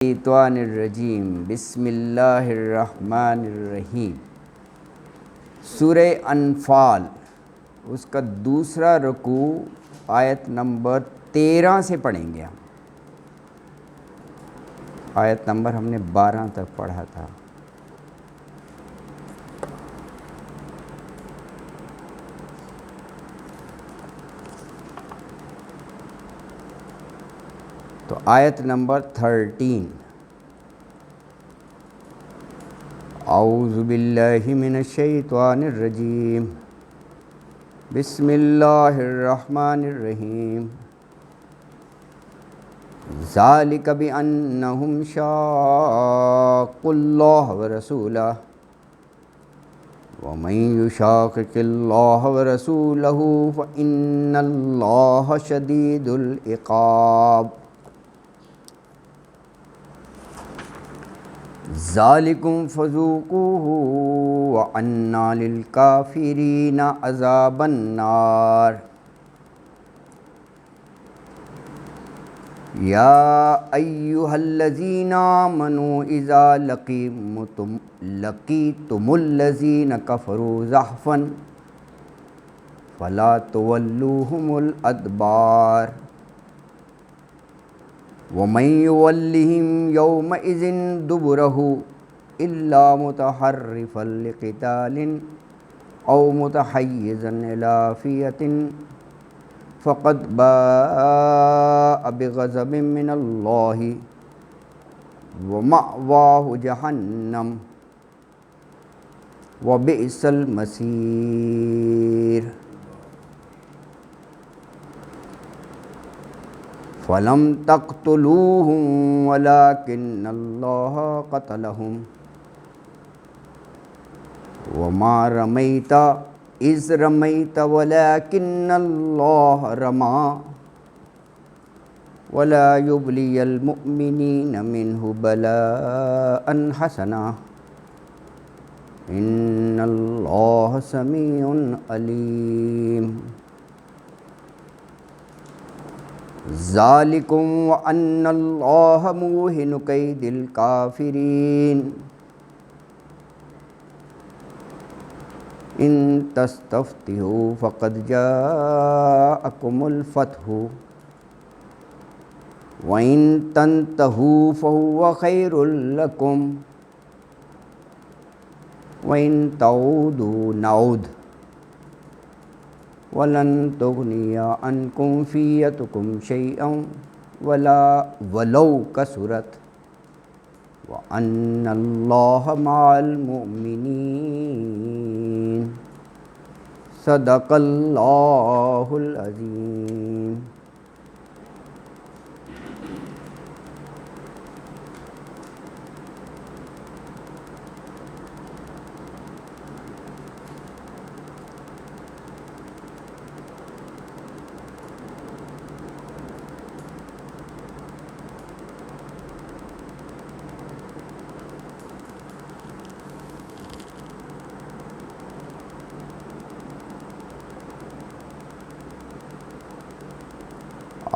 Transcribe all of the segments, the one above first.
الشیطان الرجیم بسم اللہ الرحمن الرحیم۔ سورہ انفال اس کا دوسرا رکوع آیت نمبر 13 سے پڑھیں گے ہم۔ آیت نمبر ہم نے 12 تک پڑھا تھا۔ تو آیت نمبر 13۔ اعوذ باللہ من الشیطان الرجیم بسم اللہ الرحمن الرحیم۔ ذالک بأنہم شاقوا اللہ ورسولہ ومن یشاقق اللہ ورسولہ فإن اللہ شدید العقاب۔ ذالکم فذوقوہ وأن للکافرین عذاب النار۔ یا ایہا الذین آمنوا اذا لقیتم الذین کفروا زحفا فلا تولوہم الادبار ومن یولہم یومئذ دبرہ الا متحرفا لقتال او متحیزا الی فئۃ فقد باء بغضب من اللہ ومأواہ جہنم وبئس المصیر۔ فلم تقتلوہم ولکن اللہ قتلہم وما رمیت اذ رمیت ولکن اللہ رمی ولا یبلی المؤمنین منہ بلاء حسنا ان اللہ سمیع علیم۔ ذالکم وان اللہ موہن کید الکافرین ان تستفتحوا فقد جاءکم الفتح وَإِن تَنْتَهُوا فَهُوَ خَيْرٌ لَكُمْ وَإِن تَعُودُوا نَعُدْ وَلَن تُغْنِيَ عَنْكُمْ فِئَّتُكُمْ شَيْئًا وَلَوْ كَثُرَتْ وَأَنَّ اللَّهَ مَعَ الْمُؤْمِنِينَ۔ صدق اللہ العظیم۔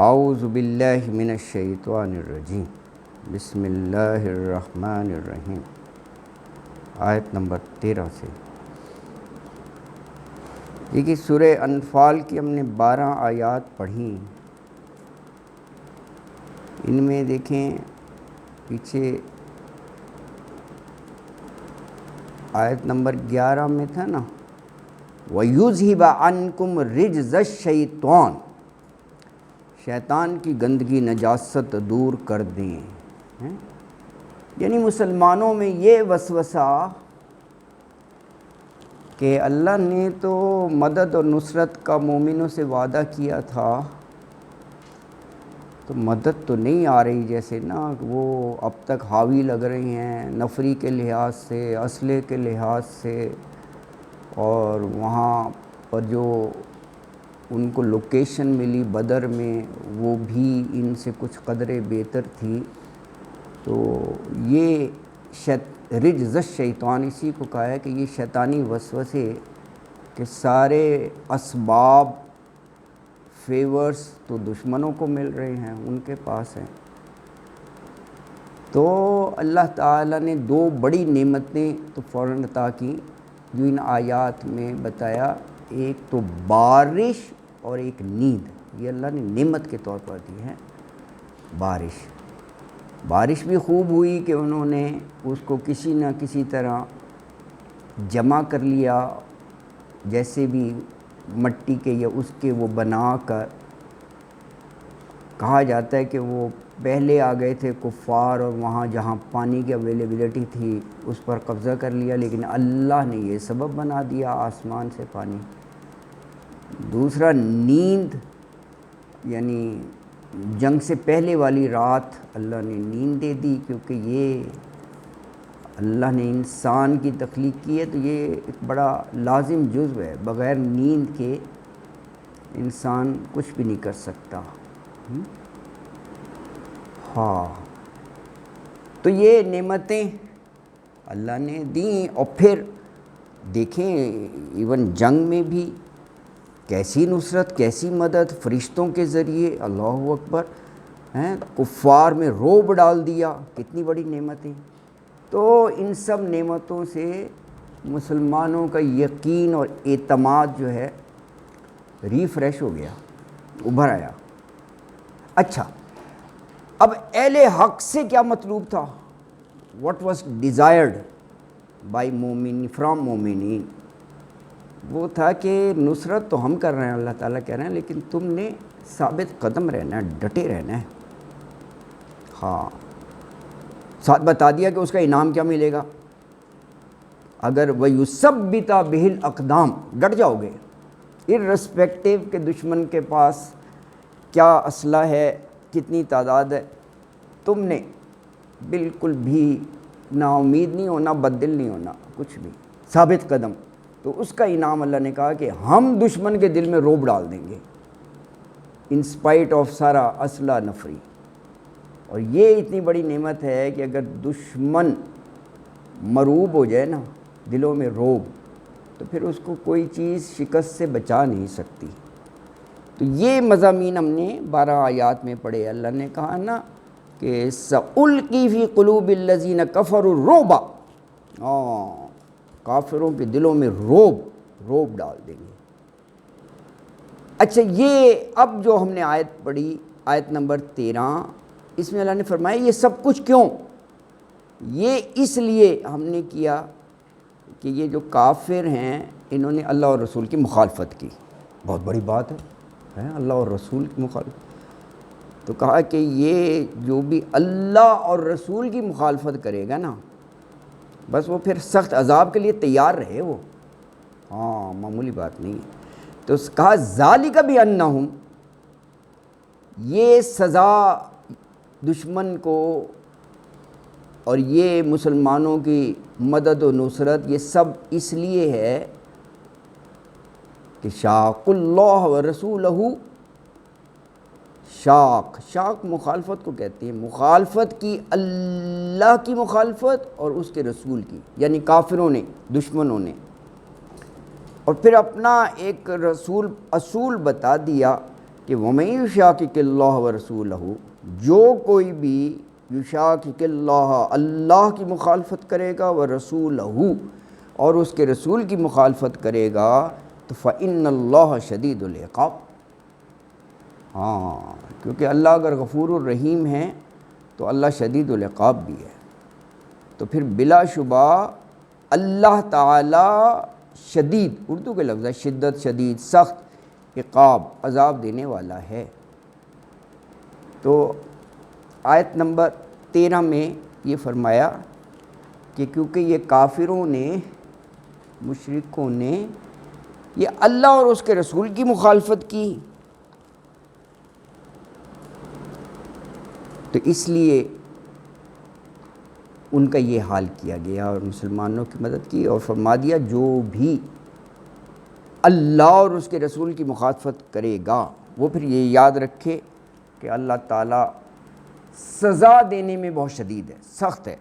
اعوذ باللہ من الشیطان الرجیم بسم اللہ الرحمن الرحیم۔ آیت نمبر 13 سے۔ دیکھیے سورہ انفال کی ہم نے 12 آیات پڑھیں۔ ان میں دیکھیں پیچھے آیت نمبر 11 میں تھا نا وَيُذْهِبَ عَنْكُمْ رِجْزَ الشَّيْطَانِ، شیطان کی گندگی نجاست دور کر دیں۔ یعنی مسلمانوں میں یہ وسوسہ کہ اللہ نے تو مدد اور نصرت کا مومنوں سے وعدہ کیا تھا، تو مدد تو نہیں آ رہی جیسے نا، وہ اب تک حاوی لگ رہی ہیں نفری کے لحاظ سے، اسلحے کے لحاظ سے، اور وہاں پر جو ان کو لوکیشن ملی بدر میں وہ بھی ان سے کچھ قدرے بہتر تھی۔ تو یہ رجز الشیطان اسی کو کہا ہے کہ یہ شیطانی وسوسے کہ سارے اسباب فیورز تو دشمنوں کو مل رہے ہیں، ان کے پاس ہیں، تو اللہ تعالیٰ نے دو بڑی نعمتیں تو فوراً عطا کی جو ان آیات میں بتایا، ایک تو بارش اور ایک نیند، یہ اللہ نے نعمت کے طور پر دی ہے۔ بارش بھی خوب ہوئی کہ انہوں نے اس کو کسی نہ کسی طرح جمع کر لیا، جیسے بھی مٹی کے یا اس کے وہ بنا کر، کہا جاتا ہے کہ وہ پہلے آ گئے تھے کفار اور وہاں جہاں پانی کی اویلیبلٹی تھی اس پر قبضہ کر لیا، لیکن اللہ نے یہ سبب بنا دیا آسمان سے پانی۔ دوسرا نیند، یعنی جنگ سے پہلے والی رات اللہ نے نیند دے دی، کیونکہ یہ اللہ نے انسان کی تخلیق کی ہے تو یہ ایک بڑا لازم جزو ہے، بغیر نیند کے انسان کچھ بھی نہیں کر سکتا۔ ہاں، تو یہ نعمتیں اللہ نے دیں، اور پھر دیکھیں ایون جنگ میں بھی کیسی نصرت، کیسی مدد فرشتوں کے ذریعے، اللہ اکبر، کفار میں رعب ڈال دیا، کتنی بڑی نعمتیں۔ تو ان سب نعمتوں سے مسلمانوں کا یقین اور اعتماد جو ہے ریفریش ہو گیا، ابھر آیا۔ اچھا، اب اہل حق سے کیا مطلوب تھا؟ what was desired by مومن فرام مومنین، وہ تھا کہ نصرت تو ہم کر رہے ہیں، اللہ تعالیٰ کہہ رہے ہیں، لیکن تم نے ثابت قدم رہنا ہے، ڈٹے رہنا ہے۔ ہاں، ساتھ بتا دیا کہ اس کا انعام کیا ملے گا، اگر وَيُثَبِّتَ بِهِ الْأَقْدَامِ، ڈٹ جاؤ گے irrespective کہ دشمن کے پاس کیا اسلحہ ہے، کتنی تعداد ہے، تم نے بالکل بھی نا امید نہیں ہونا، بددل نہیں ہونا، کچھ بھی ثابت قدم۔ تو اس کا انعام اللہ نے کہا کہ ہم دشمن کے دل میں رعب ڈال دیں گے انسپائٹ آف سارا اسلحہ نفری۔ اور یہ اتنی بڑی نعمت ہے کہ اگر دشمن مرعوب ہو جائے نا، دلوں میں رعب، تو پھر اس کو کوئی چیز شکست سے بچا نہیں سکتی۔ تو یہ مضامین ہم نے 12 آیات میں پڑھے۔ اللہ نے کہا نا کہ سَأُلْقِي فِي قُلُوبِ الَّذِينَ كَفَرُوا الرُّعْبَ، کافروں کے دلوں میں رعب ڈال دیں گے۔ اچھا، یہ اب جو ہم نے آیت پڑھی، آیت نمبر 13، اس میں اللہ نے فرمایا یہ سب کچھ کیوں؟ یہ اس لیے ہم نے کیا کہ یہ جو کافر ہیں انہوں نے اللہ اور رسول کی مخالفت کی، بہت بڑی بات ہے اللہ اور رسول کی مخالفت۔ تو کہا کہ یہ جو بھی اللہ اور رسول کی مخالفت کرے گا نا، بس وہ پھر سخت عذاب کے لیے تیار رہے، وہ ہاں معمولی بات نہیں ہے۔ تو کہا ذالک بانہم، یہ سزا دشمن کو اور یہ مسلمانوں کی مدد و نصرت یہ سب اس لیے ہے کہ شاق اللہ و رسولہ، شاق مخالفت کو کہتے ہیں، مخالفت کی اللہ کی مخالفت اور اس کے رسول کی، یعنی کافروں نے، دشمنوں نے۔ اور پھر اپنا ایک اصول بتا دیا کہ وَمَن يُشَاقِقِ اللَّهَ وَرَسُولَهُ، جو کوئی بھی یشاقق اللہ، اللہ کی مخالفت کرے گا، وَرَسُولَهُ، اور اس کے رسول کی مخالفت کرے گا، تو فَإِنَّ اللَّهَ شَدِيدُ الْعِقَابِ، ہاں کیونکہ اللہ اگر غفور الرحیم ہے تو اللہ شدید العقاب بھی ہے۔ تو پھر بلا شبہ اللہ تعالی شدید، اردو کے لفظ ہے شدت، شدید، سخت، عقاب، عذاب دینے والا ہے۔ تو آیت نمبر 13 میں یہ فرمایا کہ کیونکہ یہ کافروں نے، مشرکوں نے یہ اللہ اور اس کے رسول کی مخالفت کی، تو اس لیے ان کا یہ حال کیا گیا اور مسلمانوں کی مدد کی، اور فرما دیا جو بھی اللہ اور اس کے رسول کی مخالفت کرے گا وہ پھر یہ یاد رکھے کہ اللہ تعالیٰ سزا دینے میں بہت شدید ہے، سخت ہے۔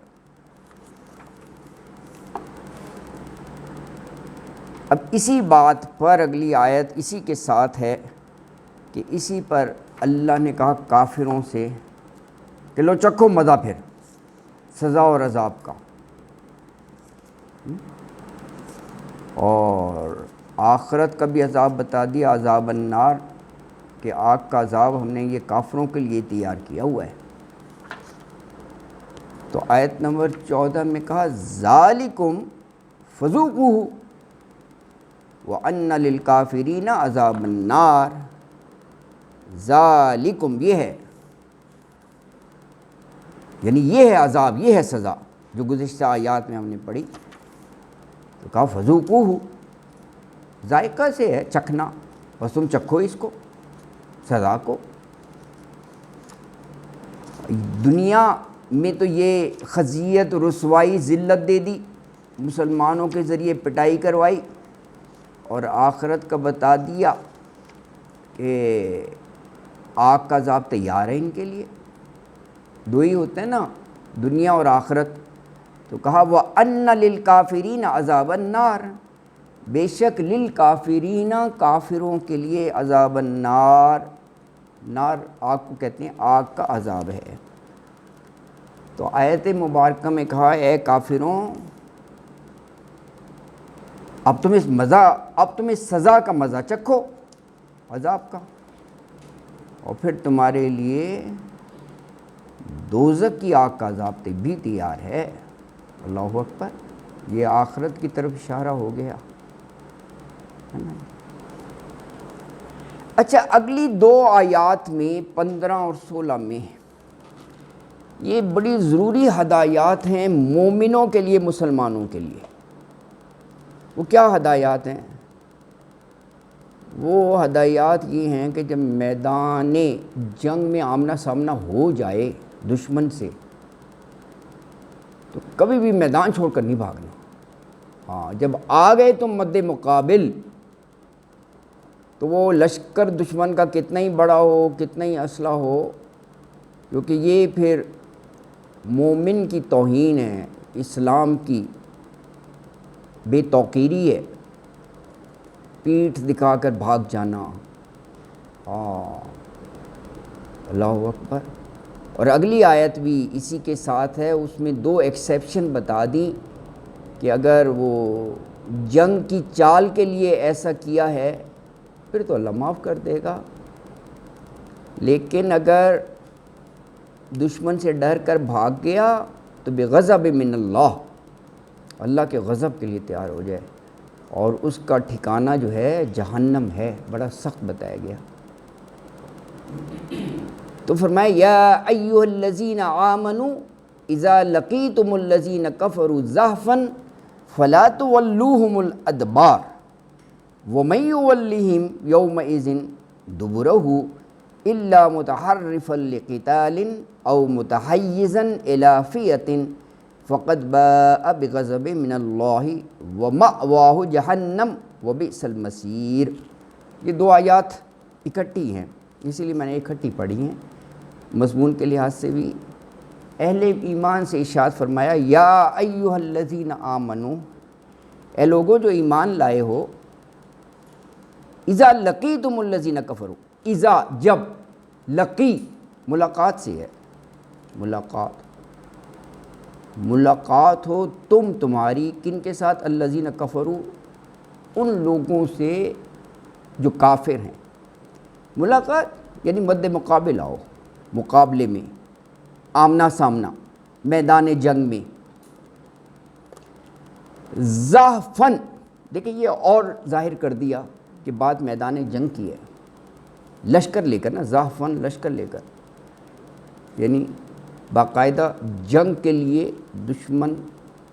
اب اسی بات پر اگلی آیت اسی کے ساتھ ہے کہ اسی پر اللہ نے کہا کافروں سے کہ لو چکھو مزہ پھر، سزا اور عذاب کا، اور آخرت کا بھی عذاب بتا دیا، عذاب النار، کہ آگ کا عذاب ہم نے یہ کافروں کے لیے تیار کیا ہوا ہے۔ تو آیت نمبر 14 میں کہا ذالکم فذوقوہ وَأَنَّ لِلْكَافِرِينَ عَذَابَ النَّارِ، ذالکم یہ ہے، یعنی یہ ہے عذاب، یہ ہے سزا جو گزشتہ آیات میں ہم نے پڑھی۔ تو کہا فذوقوہ، ذائقہ سے ہے، چکھنا، بس تم چکھو اس کو، سزا کو۔ دنیا میں تو یہ خزیت، رسوائی، ذلت دے دی، مسلمانوں کے ذریعے پٹائی کروائی، اور آخرت کا بتا دیا کہ آگ کا عذاب تیار ہے ان کے لیے۔ دو ہی ہوتے ہیں نا، دنیا اور آخرت۔ تو کہا وَأَنَّ لِلْكَافِرِينَ عَذَابَ النَّارِ، بے شک للکافرین، کافروں کے لیے، عذاب النار، نار آگ کو کہتے ہیں، آگ کا عذاب ہے۔ تو آیت مبارکہ میں کہا اے کافروں، اب تم اس سزا کا مزہ چکھو، عذاب کا، اور پھر تمہارے لیے دوزخ کی آگ کا عذاب بھی تیار ہے۔ اللہ اکبر، یہ آخرت کی طرف اشارہ ہو گیا۔ اچھا، اگلی دو آیات میں 15 اور 16 میں یہ بڑی ضروری ہدایات ہیں مومنوں کے لیے، مسلمانوں کے لیے۔ وہ کیا ہدایات ہیں؟ وہ ہدایات یہ ہیں کہ جب میدان جنگ میں آمنا سامنا ہو جائے دشمن سے، تو کبھی بھی میدان چھوڑ کر نہیں بھاگنا۔ ہاں، جب آ گئے تم مد مقابل، تو وہ لشکر دشمن کا کتنا ہی بڑا ہو، کتنا ہی اسلحہ ہو، کیونکہ یہ پھر مومن کی توہین ہے، اسلام کی بے توقیری ہے، پیٹھ دکھا کر بھاگ جانا۔ اللہ اکبر۔ اور اگلی آیت بھی اسی کے ساتھ ہے، اس میں دو ایکسیپشن بتا دی کہ اگر وہ جنگ کی چال کے لیے ایسا کیا ہے پھر تو اللہ معاف کر دے گا، لیکن اگر دشمن سے ڈر کر بھاگ گیا تو بغضب من اللہ، اللہ کے غضب کے لیے تیار ہو جائے، اور اس کا ٹھکانہ جو ہے جہنم ہے، بڑا سخت بتایا گیا۔ تو فرمایا یا ایھا الذین آمنوا اذا لقیتم الذین کفروا زحفا فلا تولوہم الادبار ومن یولہم یومئذ دبرہ الا متحرفا لقتال او متحیزا الی فئۃ فقد باء بغضب من اللہ ومأواہ جہنم وبئس المصیر۔ یہ دو آیات اکٹھی ہیں، اسی لیے میں نے اکٹھی پڑھی ہیں، مضمون کے لحاظ سے بھی۔ اہل ایمان سے ارشاد فرمایا یا ایھا الذین آمنوا، اے لوگوں جو ایمان لائے ہو، اذا لقیتم الذین کفروا، اذا جب، لقی ملاقات سے ہے، ملاقات ہو تمہاری کن کے ساتھ؟ الذین کفروا، ان لوگوں سے جو کافر ہیں۔ ملاقات یعنی مد مقابل آؤ، مقابلے میں، آمنا سامنا، میدان جنگ میں۔ زحفاً، دیکھیں یہ اور ظاہر کر دیا کہ بات میدان جنگ کی ہے، لشکر لے کر نا، زحفاً لشکر لے کر، یعنی باقاعدہ جنگ کے لیے دشمن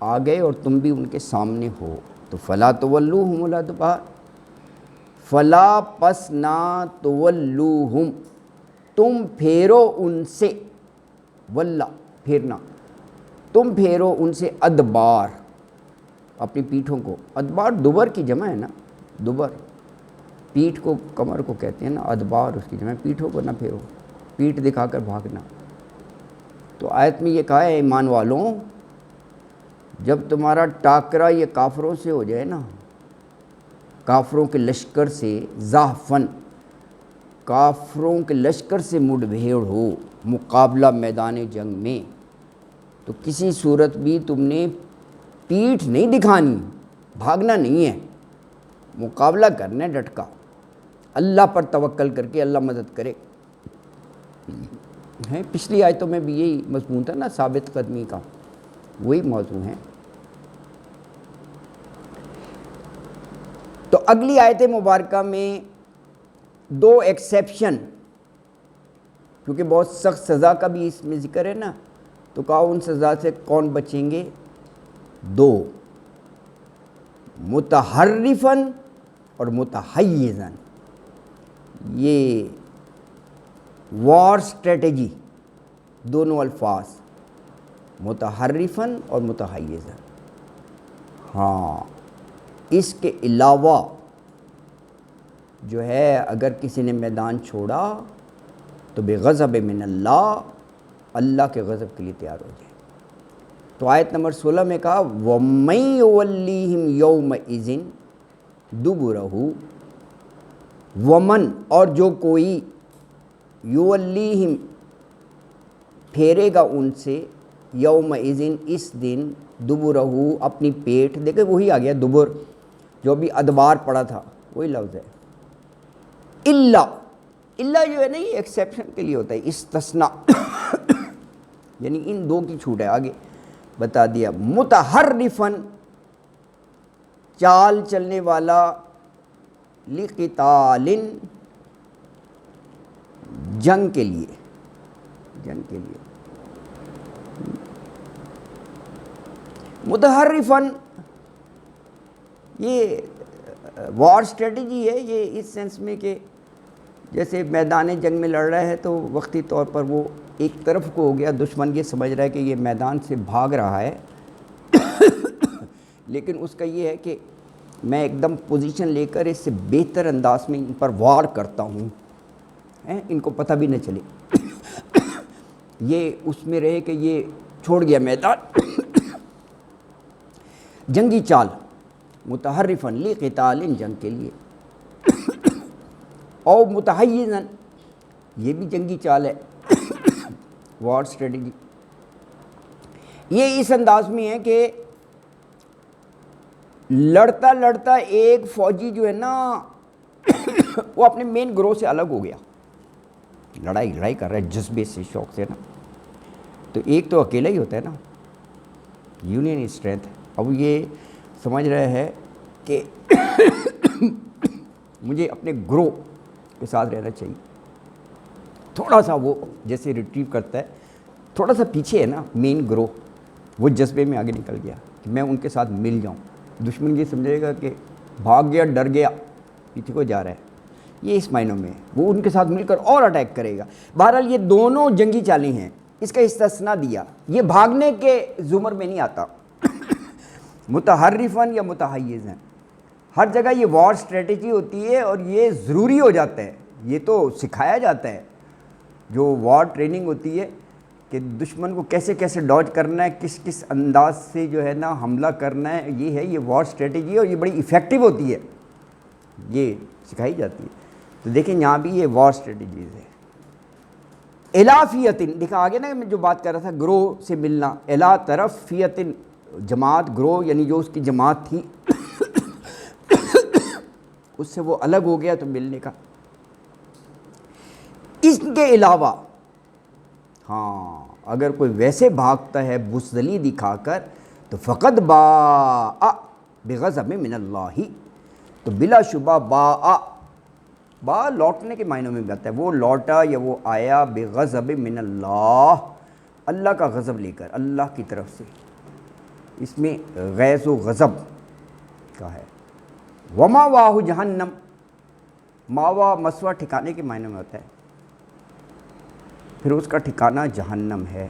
آ گئے اور تم بھی ان کے سامنے ہو، تو فلا تولوہم الادبار، فلا پس نہ تولوہم، تم پھیرو ان سے، ولا پھیرنا، تم پھیرو ان سے، ادبار اپنی پیٹھوں کو، ادبار دبر کی جمع ہے نا، دبر پیٹھ کو، کمر کو کہتے ہیں نا، ادبار اس کی جمع، پیٹھوں کو نہ پھیرو، پیٹھ دکھا کر بھاگنا۔ تو آیت میں یہ کہا ہے ایمان والوں، جب تمہارا ٹاکرا یہ کافروں سے ہو جائے نا، کافروں کے لشکر سے، زحفاً کافروں کے لشکر سے مڈ بھیڑ ہو، مقابلہ میدان جنگ میں، تو تو کسی صورت بھی تم نے پیٹھ نہیں دکھانی، بھاگنا نہیں ہے، مقابلہ کرنا ہے ڈٹ کا، اللہ پر توکل کر کے، اللہ مدد کرے ہے۔ پچھلی آیتوں میں بھی یہی مضمون تھا نا، ثابت قدمی کا، وہی موضوع ہے۔ تو اگلی آیت مبارکہ میں دو ایکسیپشن، کیونکہ بہت سخت سزا کا بھی اس میں ذکر ہے نا، تو کہا ان سزا سے کون بچیں گے؟ دو، متحرفاً اور متحیزاً، یہ وار اسٹریٹجی دونوں الفاظ، متحرفاً اور متحیزاً۔ ہاں، اس کے علاوہ جو ہے اگر کسی نے میدان چھوڑا تو بغضب من اللہ، اللہ کے غضب کے لیے تیار ہو جائے۔ تو آیت نمبر 16 میں کہا وَمَن يُوَلِّهِمْ يَوْمَئِذٍ دُبُرَهُ، ومن اور جو کوئی، یولیہم پھیرے گا ان سے، یومئذٍ اس دن، دبرہ اپنی پیٹھ، دیکھیں وہی آ گیا دبر، جو بھی ادبار پڑا تھا وہی لفظ ہے۔ اللہ جو ہے نا یہ ایکسیپشن کے لیے ہوتا ہے، استثناء یعنی ان دو کی چھوٹ ہے، آگے بتا دیا۔ متحرفاً چال چلنے والا، لقتال جنگ کے لیے، جنگ کے لیے، متحرفاً یہ وار اسٹریٹجی ہے، یہ اس سینس میں کہ جیسے میدان جنگ میں لڑ رہا ہے تو وقتی طور پر وہ ایک طرف کو ہو گیا، دشمن یہ سمجھ رہا ہے کہ یہ میدان سے بھاگ رہا ہے لیکن اس کا یہ ہے کہ میں ایک دم پوزیشن لے کر اس سے بہتر انداز میں ان پر وار کرتا ہوں، ان کو پتہ بھی نہ چلے یہ اس میں رہے کہ یہ چھوڑ گیا میدان جنگی چال، متحرفاً لقتال جنگ کے لیے، اور متحیزاً یہ بھی جنگی چال ہے وار اسٹریٹجی۔ یہ اس انداز میں ہے کہ لڑتا لڑتا ایک فوجی جو ہے نا وہ اپنے مین گروہ سے الگ ہو گیا، لڑائی کر رہا ہے جذبے سے، شوق سے نا، تو ایک تو اکیلا ہی ہوتا ہے نا، یونین اسٹرینتھ۔ اب یہ سمجھ رہے ہے کہ مجھے اپنے گروہ کے ساتھ رہنا چاہیے، تھوڑا سا وہ جیسے ریٹریو کرتا ہے، تھوڑا سا پیچھے ہے نا مین گروہ، وہ جذبے میں آگے نکل گیا کہ میں ان کے ساتھ مل جاؤں، دشمن یہ سمجھے گا کہ بھاگ گیا، ڈر گیا، پیچھے کو جا رہا ہے، یہ اس معنوں میں وہ ان کے ساتھ مل کر اور اٹیک کرے گا۔ بہرحال یہ دونوں جنگی چالیں ہیں، اس کا استثناء دیا، یہ بھاگنے کے زمر میں نہیں آتا متحرفاً یا متحیزاً، ہر جگہ یہ وار اسٹریٹجی ہوتی ہے اور یہ ضروری ہو جاتا ہے، یہ تو سکھایا جاتا ہے، جو وار ٹریننگ ہوتی ہے کہ دشمن کو کیسے کیسے ڈاج کرنا ہے، کس کس انداز سے جو ہے نا حملہ کرنا ہے، یہ وار اسٹریٹجی ہے اور یہ بڑی ایفیکٹو ہوتی ہے، یہ سکھائی جاتی ہے۔ تو دیکھیں یہاں بھی یہ وار اسٹریٹجیز ہے۔ الا فیتن، دیکھا آگے نا میں جو بات کر رہا تھا گروہ سے ملنا، الا طرف، فیتن جماعت، گروہ یعنی جو اس کی جماعت تھی اس سے وہ الگ ہو گیا تو ملنے کا۔ اس کے علاوہ ہاں اگر کوئی ویسے بھاگتا ہے بزدلی دکھا کر تو فقط باء بغضب من اللہ، تو بلا شبہ باء لوٹنے کے معنوں میں بھی آتا ہے، وہ لوٹا یا وہ آیا بغضب من اللہ، اللہ کا غضب لے کر، اللہ کی طرف سے، اس میں غیظ و غضب کا ہے۔ ومأواہ جہنم، ماوا مسوا ٹھکانے کے معنی میں ہوتا ہے، پھر اس کا ٹھکانہ جہنم ہے،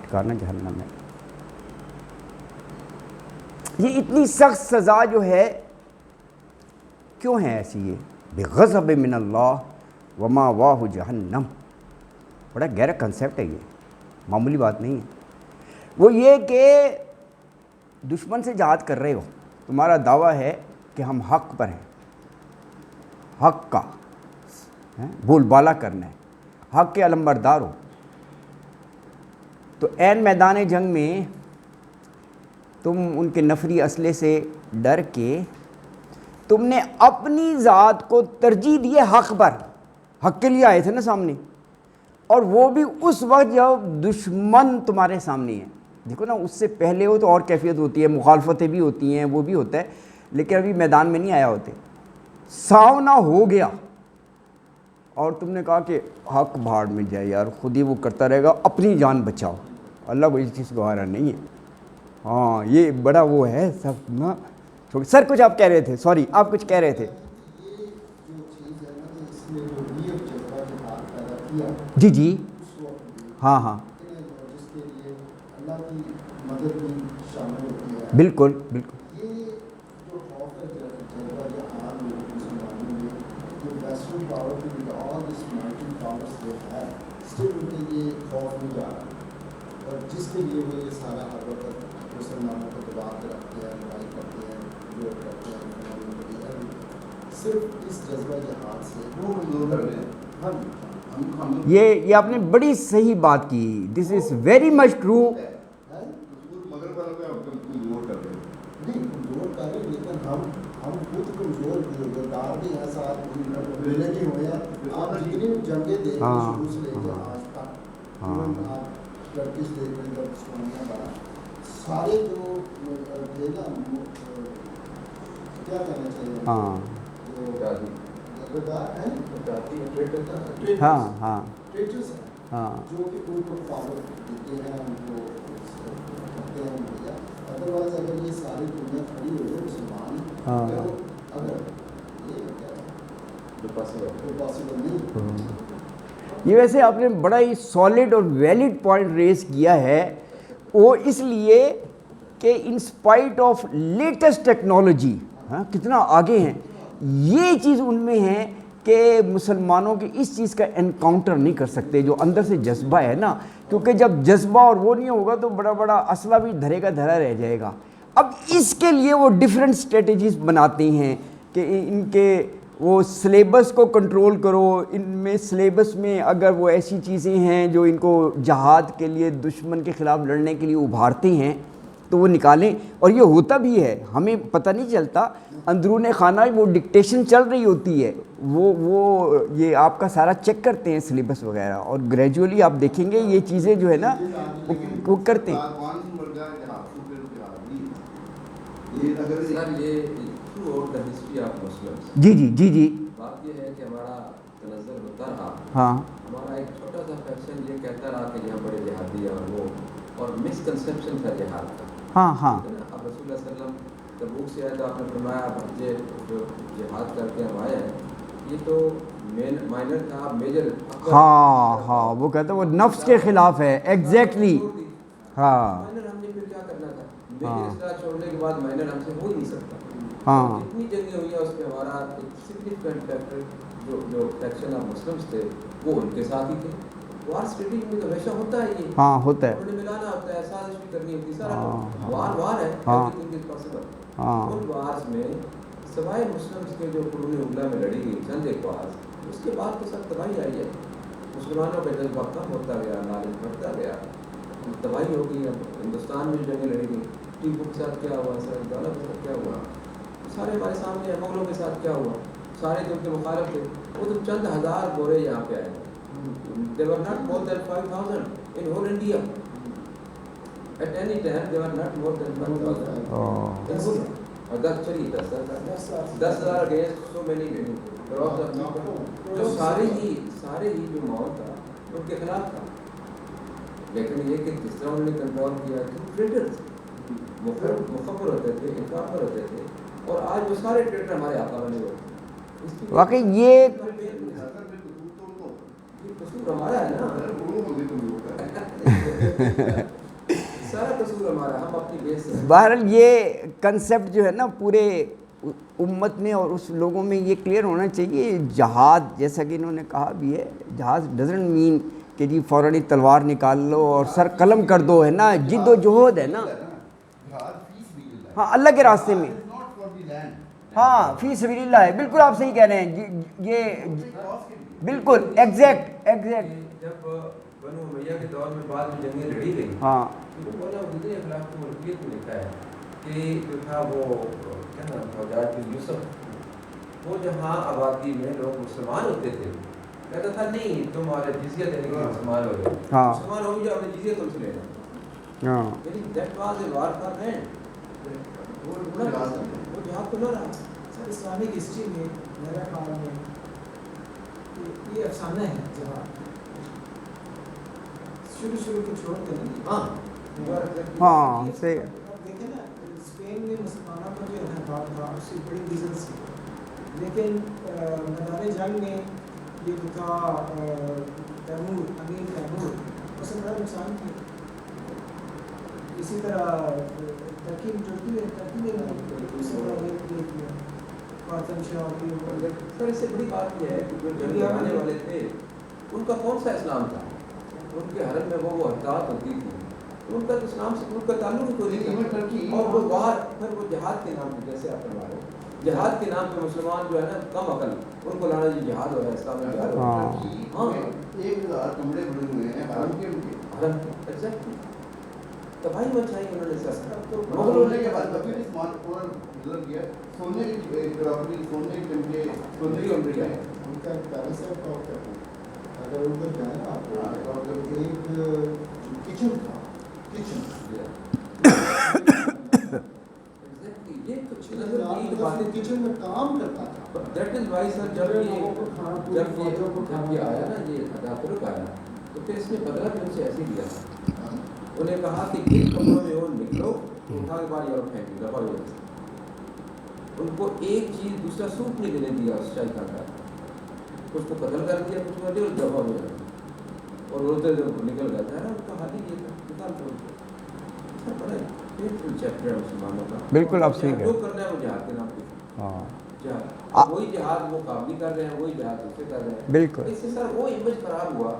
ٹھکانہ جہنم ہے۔ یہ اتنی سخت سزا جو ہے کیوں ہے ایسی؟ یہ بغضب من اللہ ومأواہ جہنم، بڑا گہرا کنسیپٹ ہے، یہ معمولی بات نہیں ہے۔ وہ یہ کہ دشمن سے جہاد کر رہے ہو، تمہارا دعویٰ ہے کہ ہم حق پر ہیں، حق کا بول بالا کرنا ہے، حق کے علمبردار ہو، تو عین میدان جنگ میں تم ان کے نفری اسلحے سے ڈر کے تم نے اپنی ذات کو ترجیح دی حق پر. حق کے لیے آئے تھے نا سامنے, اور وہ بھی اس وقت جب دشمن تمہارے سامنے ہے. دیکھو نا, اس سے پہلے ہو تو اور کیفیت ہوتی ہے, مخالفتیں بھی ہوتی ہیں, وہ بھی ہوتا ہے, لیکن ابھی میدان میں نہیں آیا ہوتے. سامنا ہو گیا اور تم نے کہا کہ حق بھاڑ میں جائے یار, خود ہی وہ کرتا رہے گا, اپنی جان بچاؤ, اللہ کو اس چیز گوارا نہیں ہے. ہاں یہ بڑا وہ ہے سب نا. سر کچھ آپ کہہ رہے تھے, سوری آپ کچھ کہہ رہے تھے. جی جی ہاں ہاں بالکل بالکل. جس کے لیے وہ یہ سارا ہر وقت مسلمانوں کو دبا کے رکھتے ہیں, لڑائی کرتے ہیں, جو کرتے ہیں, صرف اس جذبہ جہاد سے وہ کمزور کر رہے ہیں. یہ آپ نے بڑی صحیح بات کی. دس از ویری مچ ٹرو. مگر والوں پہ ہم کمزور کر رہے ہیں, نہیں کمزور کر رہے ہیں, لیکن ہم خود کمزور بھی ہو گئے. دار بھی ہے ساتھ ملنے نہیں ہوئے ہیں. آپ جتنی جنگیں دیکھ شروع سے لے کے آج تک, آپ ٹرکش دیکھ رہے ہیں, جب عثمانیہ بڑا, سارے جو تھے نا, کیا کہنا چاہیے, ہاں ہاں ہاں ہاں جو کہ ان کو پاور دیتے ہیں, ان کو کرتے ہیں بھیا. ادروائز اگر یہ ساری دنیا کھڑی ہو جائے مسلمان, اگر یہ پاسبل نہیں. یہ ویسے آپ نے بڑا ہی سالڈ اور ویلڈ پوائنٹ ریز کیا ہے. وہ اس لیے کہ انسپائٹ آف لیٹسٹ ٹیکنالوجی, ہاں کتنا آگے ہیں, یہ چیز ان میں ہے کہ مسلمانوں کی اس چیز کا انکاؤنٹر نہیں کر سکتے جو اندر سے جذبہ ہے نا. کیونکہ جب جذبہ اور وہ نہیں ہوگا تو بڑا بڑا اسلحہ بھی دھرے کا دھرا رہ جائے گا. اب اس کے لیے وہ ڈیفرنٹ اسٹریٹجیز بناتے ہیں کہ ان کے وہ سلیبس کو کنٹرول کرو. ان میں سلیبس میں اگر وہ ایسی چیزیں ہیں جو ان کو جہاد کے لیے دشمن کے خلاف لڑنے کے لیے ابھارتے ہیں تو وہ نکالیں. اور یہ ہوتا بھی ہے, ہمیں پتہ نہیں چلتا, اندرون خانہ وہ ڈکٹیشن چل رہی ہوتی ہے. وہ یہ آپ کا سارا چیک کرتے ہیں سلیبس وغیرہ, اور گریجولی آپ دیکھیں گے یہ چیزیں جو ہے نا وہ کرتے ہیں. جی جی جی جی بات یہ ہے کہ ہمارا تنزل ہوتا رہا, ہاں ہمارا ایک چھوٹا سا فیکشن یہ کہتا رہا کہ یہاں بڑے جہادی اور وہ, اور مسکنسیپشن کا جہاد تھا. ہاں ہاں اب رسول اللہ صلی اللہ علیہ وسلم تبوک سے آئے تو آپ نے فرمایا بھائی جو جہاد کر کے ہم آئے ہیں یہ تو مائنر تھا, میجر. ہاں ہاں وہ کہتے ہیں وہ نفس کے خلاف ہے. ایگزیکٹلی ہاں مائنر ہم نے پھر کیا کرنا تھا, میجر اصلاح چھوڑنے کے بعد مائنر ہم سے ہو ہی نہیں سکتا. ہاں جتنی جنگیں ہوئی ہیں اس میں ہمارا ایک سگنیفیکنٹ فیکٹر جو فیکشن آف مسلمس تھے وہ ان کے ساتھ ہی تھے. وار اسٹریٹجی میں تو ہمیشہ ہوتا ہے, یہ ہاں ہوتا ہے, انہوں نے ملانا ہوتا ہے, سازش بھی کرنی ہوتی ہے, سارا وار ہے, every thing is possible. In wars میں سوائے مسلمس کے جو قرون اولیٰ میں لڑی گئی چند ایک وارز, اس کے بعد تو سب تباہی آئی ہے. مسلمانوں کا جذبہ کم ہوتا گیا, لالچ بڑھتا گیا, تباہی ہو گئی. اب ہندوستان میں جنگیں لڑی گئی, ٹیپو کے ساتھ کیا ہوا, سر دولت کے ساتھ کیا ہوا, سارے ہمارے سامنے ہیں. مغلوں کے ساتھ کیا ہوا, سارے جو کے مخالف تھے وہ تو چند ہزار گورے یہاں پہ آئے. There were not more than 5,000 in whole India. At any time there were not more than 5,000. اور 10,000 against so many crores of people. جو سارے ہی جو ماحول تھا ان کے خلاف تھا. لیکن یہ کہ جس طرح انہوں نے کنٹرول کیا کہ ٹریڈرز مخبر ہوتے تھے, انکار ہوتے تھے, اور آج وہ سارے ٹریڈر ہمارے آقا بنے ہوئے. واقعی یہ قصور ہمارا ہے نا, سارا قصور ہمارا, ہم اپنی بیس سے. بہرحال یہ کنسیپٹ جو ہے نا پورے امت میں اور اس لوگوں میں یہ کلیئر ہونا چاہیے. جہاد جیسا کہ انہوں نے کہا بھی ہے, جہاد ڈزنٹ مین کہ جی فوراً تلوار نکال لو اور سر قلم کر دو, ہے نا, جد و جہد ہے نا. ہاں اللہ کے راستے میں, ہاں فی سبیل اللہ ہے. بالکل آپ صحیح کہہ رہے ہیں, یہ بالکل ایگزیکٹ. جب بنو امیہ کے دور میں بعد میں جنگیں لڑی گئی. ہاں وہ بولا حضور اخلاق کی ملکیت میں لکھا ہے کہ جو تھا وہ کیا نام تھا حجاج بن یوسف، وہ جہاں آبادی میں لوگ مسلمان ہوتے تھے کہتا تھا نہیں تم اور جزیہ دینے کے مسلمان ہو جائے، ہاں مسلمان ہو جاؤ اپنے جزیہ تم سے لینا. ہاں یعنی that was a war for land. وہ جہاد تو نہ رہا. سر اسلامک ہسٹری میں میرا خیال میں یہ افسانہ ہے جہاد شروع کو چھوڑ کے نہیں. ہاں صحیح. دیکھیں نا اسپین میں مسلمانوں کا جو انحطاط تھا اس کی بڑی ریزنس تھی، لیکن میدان جنگ میں یہ جو تھا تیمور، امیر تیمور، اس نے بڑا نقصان کیا. اسی طرح ترکی میں فاطم شاہ کی سر اس سے بڑی بات یہ ہے کہ جو جنگ آنے والے تھے ان کا کون سا اسلام تھا؟ ان کے حرم میں وہ احتیاط ہوتی تھی، ان کا اسلام سے ان کا تعلق کوئی نہیں تھا. اور وہ باہر پھر وہ جہاد کے نام پہ جیسے آپ فرما رہے ہیں جہاد کے نام پہ مسلمان جو ہے نا کم عقل ان کو لانا یہ جہاد ہو رہا ہے اسلام میں جہاد ہو رہا ہے. ہاں 1000 کمرے بنے ہوئے ہیں حرم کے ایگزیکٹلی تباہی مچائی انہوں نے سر. مغل ہونے کے بعد کبھی بھی سامان پورا گزر گیا. سونے کی کراکری، سونے کے چمچے، سونے کی امریکہ ہے. ان کا ایک پیلس ہے ٹاپ پہ، اگر ادھر جائیں نا آپ ایک کچن تھا، کچن کچن میں کام کرتا تھا. دیٹ از وائی سر جب یہ آیا نا یہ اداکرک آیا تو پھر اس نے بدلا پھر سے ایسے دیا. انہیں کہا کہ ایک کمروں میں اور نکلو اٹھا کے بعد یورپ پھینک دیا. ان کو ایک چیز دوسرا سوٹ نہیں دینے دیا اس شاہی خاندان کا. کچھ کو قتل کر دیا، کچھ کو دیا اور دفاع ہو گیا اور روتے نکل گیا تھا. ان کا حال ہی یہ تھا نکال کر بڑا پیٹفل چیپٹر ہے مسلمانوں کا. بالکل آپ صحیح جو کرنا ہے وہ جہاد کے نام پہ ہاں جہاد، وہی جہاد وہ کام بھی کر رہے ہیں، وہی جہاد دوسرے کر رہے ہیں. بالکل. اس سے سر وہ امیج خراب ہوا.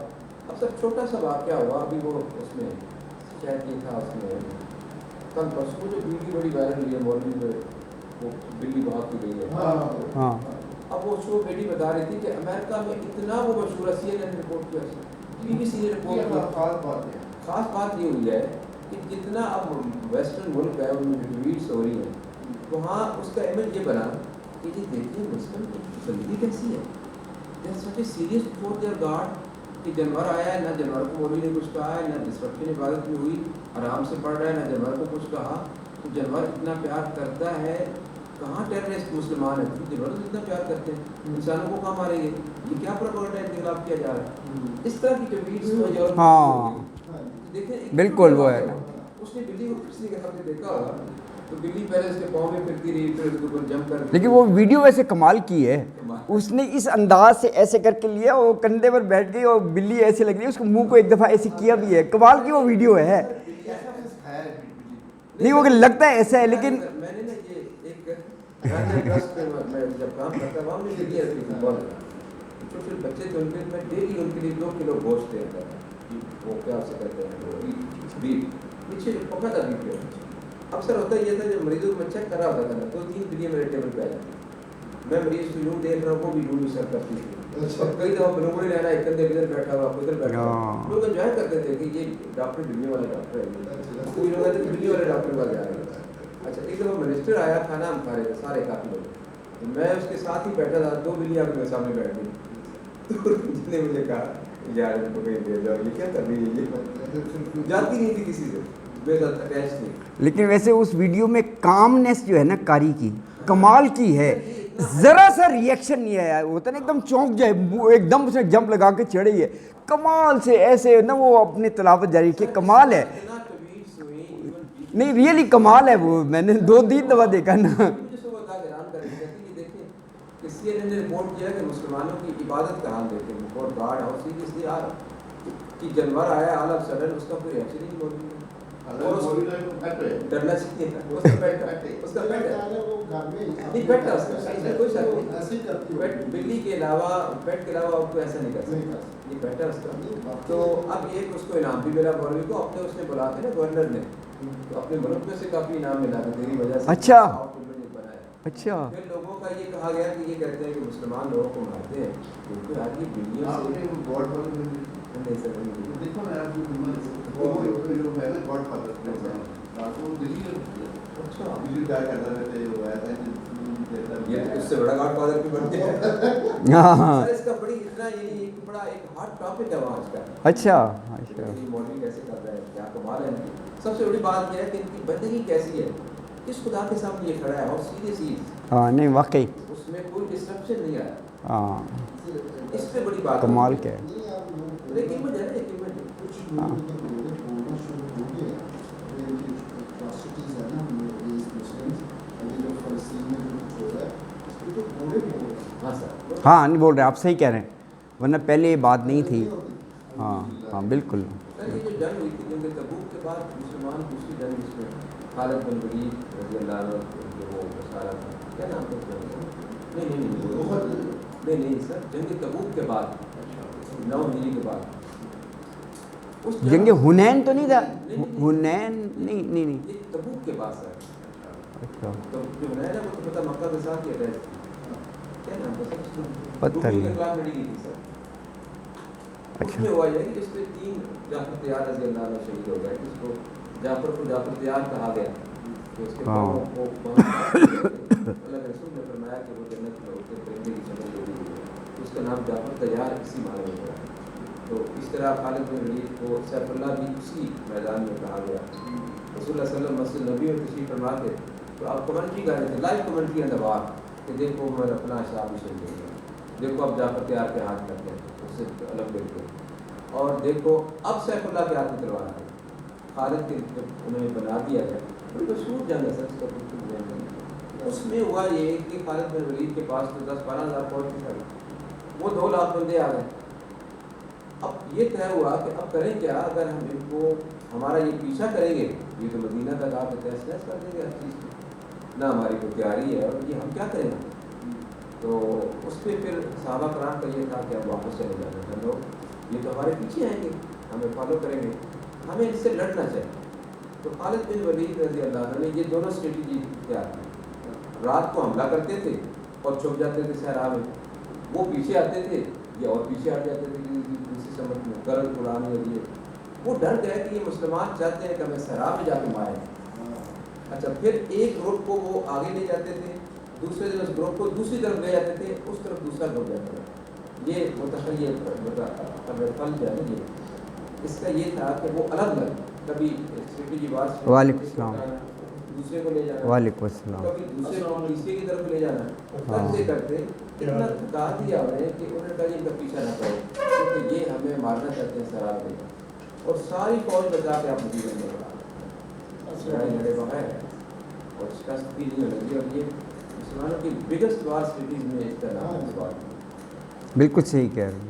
اب سر چھوٹا سا واقعہ ہوا ابھی وہ اس میں شاید یہ تھا اس میں کل پرسوں جو ویڈیو بڑی وائرل ہوئی ہے مولوی میں وہ بلی بہت کی گئی ہے. ہاں اب وہ شو بیٹی بتا رہی تھی کہ امریکہ میں اتنا وہ مشہور ہے CNN نے رپورٹ کیا، BBC نے رپورٹ کیا. خاص بات یہ ہوئی ہے کہ جتنا اب ویسٹرن ملک ہے ان میں ٹویٹس ہو رہی ہیں وہاں اس کا امیج یہ بنا کہ یہ دیکھیے مسلم کی بندی کیسی ہے. They are such a serious before their God کہ جانور آیا ہے، نہ جانور کو مولوی نے کچھ کہا ہے، نہ ڈسٹرکشن عبادت میں ہوئی آرام سے پڑھ رہا ہے، نہ جانور کو کچھ کہا. تو جانور اتنا پیار کرتا ہے، کہاں ٹیررسٹ مسلمان ہیں جانور تو اتنا پیار کرتے ہیں، انسانوں کو کہاں ماریں گے؟ یہ کیا پروپیگنڈا کے خلاف کیا جا رہا ہے؟ اس طرح کی ٹویٹس ہاں دیکھیں بالکل وہ ہے. اس نے بلی کو کسی کے ہاتھ میں دیکھا ہوگا تو بلی پہلے اس کے پاؤں میں پھرتی رہی، پھر اس کے اوپر جمپ کر. لیکن وہ ویڈیو ویسے کمال کی ہے، اس نے اس انداز سے ایسے کر کے لیا، وہ کندھے پر بیٹھ گئی اور بلی ایسے لگ رہی ہے، اس کو منہ کو ایک دفعہ ایسے کیا بھی ہے. کمال کی وہ ویڈیو ہے. نہیں وہ لگتا ہے ایسا ہے لیکن میں نے نا یہ ایک ٹرسٹ پہ میں جب کام کرتا وہاں میں بلی ایسی فٹبال جو پھر بچے تھے ان پہ میں ڈیلی ان کے لیے 2 کلو گوشت دے دیتا تھا. وہ کیا سے کہتے ہیں بیف پیچھے پکا تھا بیف پہ. اکثر ہوتا یہ تھا جب مریضوں کو میں چیک کر رہا ہوتا تھا 2-3 بلیاں میرے ٹیبل پہ آ جاتی. میں مریض کو یوں دیکھ رہا ہوں وہ بھی یوں سر کرتی تھی. اور کئی دفعہ بلوڑے لینا ایک کندھے ادھر بیٹھا ہوا ادھر بیٹھا ہوا. لوگ انجوائے کرتے تھے کہ یہ ڈاکٹر بلیوں والا ڈاکٹر ہے. کوئی لوگ کہتے بلی والے ڈاکٹر پاس جا رہے ہیں. اچھا ایک دفعہ منسٹر آیا، کھانا ہم کھا رہے تھے سارے کافی لوگ، میں اس کے ساتھ ہی بیٹھا تھا. 2 بلیاں میرے سامنے بیٹھ گئی. تو جس نے مجھے کہا یار ان کو کہیں دے جاؤ، یہ کیا کر رہی ہے، یہ جاتی نہیں تھی کسی سے، بے حد اٹیچ تھی. لیکن ویسے اس ویڈیو میں کامنیس جو ہے نا کاری کی کمال کی ہے. ذرا سا ریئیکشن نہیں آیا، ہوتا ہے نا ایک دم چونک جائے، ایک دم اس نے جمپ لگا کے چڑھی ہے کمال سے ایسے نا وہ اپنی تلاوت جاری کی. کمال ہے، نہیں ریئلی کمال ہے وہ. میں نے 2-3 دفعہ دیکھا نا. CNN نے رپورٹ کیا کہ مسلمانوں کی عبادت کا حال دیکھیں بفور گاڈ ہاؤ سیریسلی آ رہا کہ جانور آیا آل آف سڈن اس کا کوئی ریئیکشن ہی موجود نہیں. ڈرنا چاہیے اس کا پیٹ ہے، اس کا پیٹ ہے، نہیں پیٹ ہے اس کا، کوئی شک نہیں. بلی کے علاوہ پیٹ کے علاوہ آپ کو ایسا نہیں کر سکتے، یہ پیٹ ہے اس کا. تو اب ایک اس کو انعام بھی ملا مولوی کو، اپنے اس نے بلا کے نا گورنر نے، تو اپنے ملک میں سے کافی انعام ملا تھا تیری وجہ سے. اچھا اچھا. پھر لوگوں کا یہ کہا گیا کہ یہ کہتے ہیں کہ مسلمان لوگوں کو مارتے ہیں کیونکہ آج یہ بلیوں سے نہیں سر نہیں دیکھو نا آپ جو جو ہے نا گاڈ فادر وہ دلی اچھا دلی کیا کرتا رہتے جو ہے یہ تو اس سے بڑا گاڈ فادر بھی بن گیا ہاں سر اس کا بڑی اتنا یعنی ایک بڑا ایک ہارڈ ٹاپک ہے وہاں اس کا اچھا ماڈلنگ کیسے کرتا ہے کیا کمال ہے سب سے بڑی بات یہ ہے کہ ان کی بندگی کیسی ہے کس خدا کے سامنے یہ کھڑا ہے اور سیدھے سیدھ ہاں نہیں واقعی اس میں کوئی ڈسٹرپشن نہیں آیا ہاں اس سے بڑی بات کمال کیا ہے نہیں آپ لوگ لیکن مجھے نا ایک منٹ کچھ لوگ بولنا شروع ہو گیا اٹراسٹیز ہے نا مسلمس ابھی جو فلسطین میں جو کچھ ہو رہا ہے اس پہ تو بولے بول رہے ہیں ہاں سر ہاں نہیں بول رہے آپ صحیح کہہ رہے ہیں ورنہ پہلے یہ بات نہیں تھی ہاں ہاں بالکل سر یہ جو جنگ ہوئی تھی جنگ تبوک کے بعد مسلمان دوسری جنگ جس میں خالد بن ولید رضی اللہ عنہ جو وہ سارا تھا کیا نام تھا اس جنگ نہیں سر جنگ تبوک کے بعد 9 ہجری کے بعد اس جنگ حنین تو نہیں تھا حنین نہیں نہیں نہیں یہ تبوک کے بعد سر اچھا تو جو حنین ہے وہ تو پتہ مکہ کے ساتھ یہ رہتی کیا نام تھا سر پتہ رومیوں کے نہیں خلاف لڑی گئی تھی سر اس اچھا میں ہوا یہ کہ جس پہ 3 جعفر طیار رضی اللہ عنہ شہید ہو گئے جس کو جعفر طیار کہا گیا کہ اس کے پاؤں کو اللہ کے رسول نے فرمایا کہ وہ جنت میں اڑتے پرندے کی شکل لے لی اس کا نام جعفر طیار اسی معنی میں پڑا تو اس طرح خالد بن ولید کو سیف اللہ بھی اسی میدان میں کہا گیا رسول اللہ صلی اللہ علیہ وسلم مسجد نبی میں تشریف فرما تھے تو آپ کمنٹری کر رہے تھے لائیو کمنٹری ہے دبا کہ دیکھو عمر اپنا شاہ بھی شہید ہو گیا دیکھو اب جعفر طیار کے ہاتھ کرتے ہیں اس سے الگ دیکھتے اور دیکھو اب سیف اللہ کے ہاتھ میں تلوار ہے خالد کے جب انہیں بنا دیا گیا بالکل سوٹ جائیں گے سر اس کا اس میں ہوا یہ کہ خالد بن ولید کے پاس تو 10-12 ہزار فوج کی تھی وہ 2 لاکھ بندے آ گئے اب یہ طے ہوا کہ اب کریں کیا اگر ہم ان کو ہمارا یہ پیچھا کریں گے یہ تو مدینہ تک آ کے تحس نحس کر دیں گے ہر چیز کی نہ ہماری کوئی تیاری ہے اور یہ ہم کیا کریں گے تو اس پہ پھر صحابہ کرام کا یہ تھا کہ اب واپس چلے جانا تھا لوگ یہ تو ہمارے پیچھے آئیں گے ہمیں فالو کریں گے ہمیں اس سے لڑنا چاہیے تو خالد بن ولید رضی اللہ عنہ نے یہ دونوں اسٹریٹجی اختیار کی رات کو حملہ کرتے تھے اور چھپ جاتے تھے صحرا میں وہ پیچھے آتے تھے یا اور پیچھے ہٹ جاتے تھے دوسری سمت میں کرن قرآن میں یہ وہ ڈر گئے کہ یہ مسلمان چاہتے ہیں کہ ہمیں صحرا میں جا کے ماریں اچھا پھر ایک گروپ کو وہ آگے لے جاتے تھے دوسرے دن اس گروپ کو دوسری طرف لے جاتے تھے اس طرف دوسرا گروپ جاتا تھا یہ متخیل پل جو ہے نا یہ اس کا یہ تھا کہ وہ الگ الگ کبھی اسٹریٹجی بات وعلیکم السلام دوسرے کو لے جانا وعلیکم السلام کبھی دوسرے کو تیسرے کی طرف لے جانا کرتے کرتے اتنا تھکا دیا انہیں کہ انہوں نے کہا ان کا پیچھا نہ کرو کیونکہ یہ ہمیں مارنا چاہتے ہیں سراب میں اور ساری فوج بچا کے آپ مدینہ میں بڑھا لڑائی لڑے بغیر اور شکست بھی نہیں لگی اور یہ مسلمانوں کی بگیسٹ وار سٹیز میں اس کا نام ہے بالکل صحیح کہہ رہے ہیں